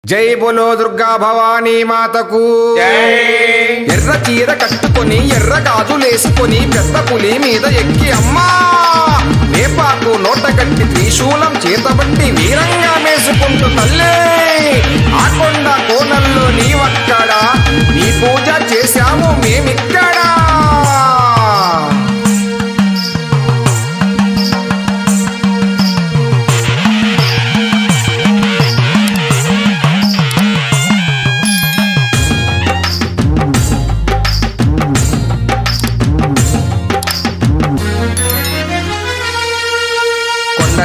జై బోలో దుర్గా భవానీ మాతకు ఎర్ర చీర కట్టుకొని ఎర్ర గాజులేసుకొని పెద్ద పులి మీద ఎక్కి అమ్మా వేపాకు నోట కట్టి త్రిశూలం చేతబట్టి వీరంగా మేసుకుంటూ తల్లే ఆ కొండ కోనల్లో నీవక్కడ నీ పూజ చేశాము మేమిక్కడ.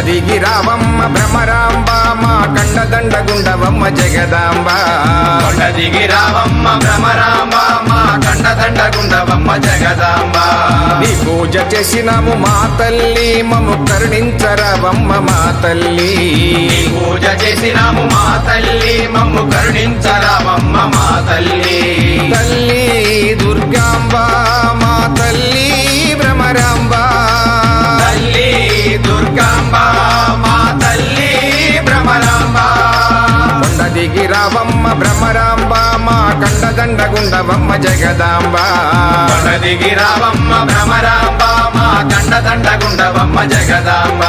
దిగి రావమ్మ భ్రమరాంబ మా కండదండ గుండవమ్మ జగదాంబ. దిగి రావమ్మ భ్రమరాంబ మా కండదండ గుండవమ్మ జగదాంబ. నీ పూజ చేసినాము మా తల్లి మమ్ము కరుణించరావమ్మ మా తల్లి. పూజ చేసినాము మా తల్లి మమ్ము కరుణించరావమ్మ మా తల్లి. తల్లి దుర్గాంబ మా తల్లి భ్రమరాంబ. తల్లి దుర్గాంబ మా తల్లి భ్రమరాంబ. కొండ దిగి రావమ్మ భ్రమరాంబ మా కండదండ గుండవమ్మ జగదాంబ. దిగి రావమ్మ భ్రమరాంబ మా కండదండ గుండవమ్మ జగదాంబ.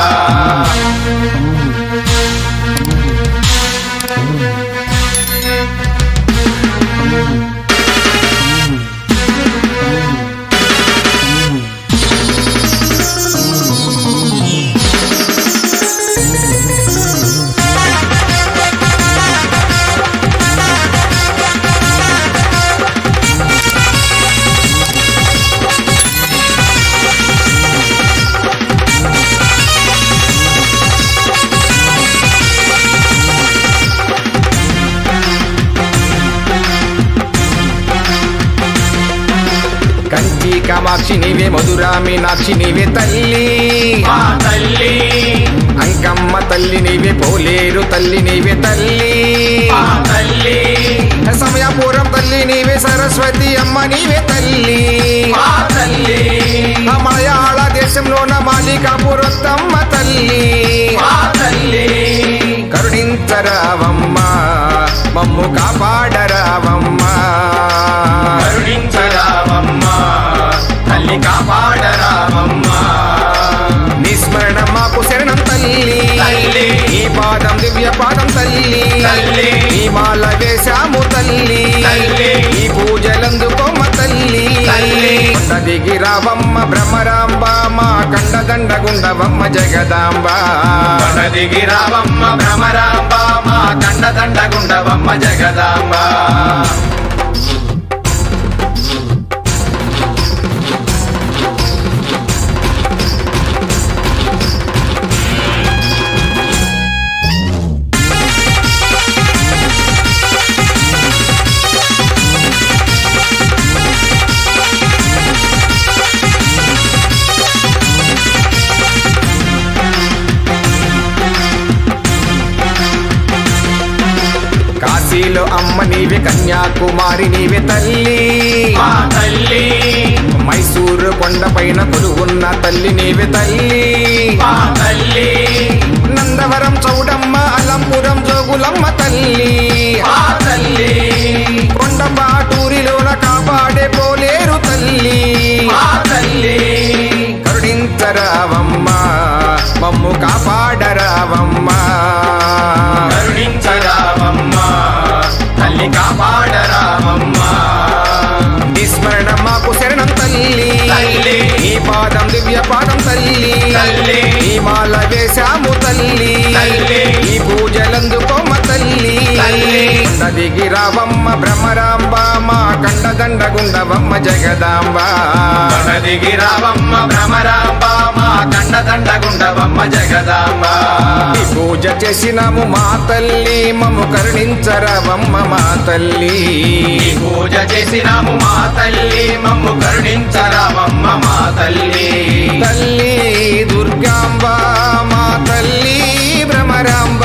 కంచి కామాక్షి నీవే మధురా మీనాక్షి నీవే తల్లి మా తల్లి. అంకమ్మ తల్లి నీవే పోలేరు తల్లి నీవే తల్లి. మా తల్లి సమయపురం తల్లి నీవే సరస్వతి అమ్మ నీవే తల్లి. మా తల్లి మలయాళ దేశంలోన మాలికాపురత్తమ్మ తల్లి. మా తల్లి కరుణించరావమ్మ మమ్ము కాపాడరావమ్మ. కరుణించరావమ్మ తల్లి కాపాడరావమ్మ. నిస్మరణ మాకు శరణం తల్లి. తల్లి ఈ పాదం దివ్య పాదం తల్లి. తల్లి ఈ మాల వేశాము తల్లి. తల్లి ఈ పూజలందుకోమ్మ తల్లి. తల్లి కొండ దిగి రావమ్మ భ్రమరాంబ మా కండదండ గుండవమ్మ జగదాంబ. దిగి రావమ్మ భ్రమరాంబ మా కండదండ గుండవమ్మ జగదాంబ. కాశీలో అమ్మ నీవే కన్యాకుమారి నీవే తల్లి. మా తల్లి మైసూరు కొండపైన కొలువున్న తల్లి నీవే తల్లి. మా తల్లి నందవరం చౌడమ్మ అలంపురం జోగులమ్మ తల్లి. మా తల్లి కొండపాటూరిలోన కాపాడే పోలేరు తల్లి. మా తల్లి కరుణించరావమ్మ మమ్ము కాపాడరావమ్మ. కరుణించరావమ్మ తల్లి కాపాడరావమ్మ. నిస్మరణ మాకు శరణం తల్లి. తల్లి ఈ పాదం దివ్య పాదం తల్లి. తల్లి ఈ మాల వేశాము తల్లి. తల్లి ఈ పూజలందుకోమ్మ తల్లి. తల్లి కొండ దిగి రావమ్మ భ్రమరాంబ మా కండదండ గుండవమ్మ జగదాంబ. దిగి రావమ్మ భ్రమరాంబ మా కండదండ గుండవమ్మ జగదాంబ. ఈ పూజ చేసినాము మా తల్లి మమ్ము కరుణించరావమ్మ మా తల్లి. పూజ చేసినాము మా తల్లి మమ్ము కరుణించరావమ్మ మా తల్లి. తల్లి దుర్గాంబ మా తల్లి భ్రమరాంబ.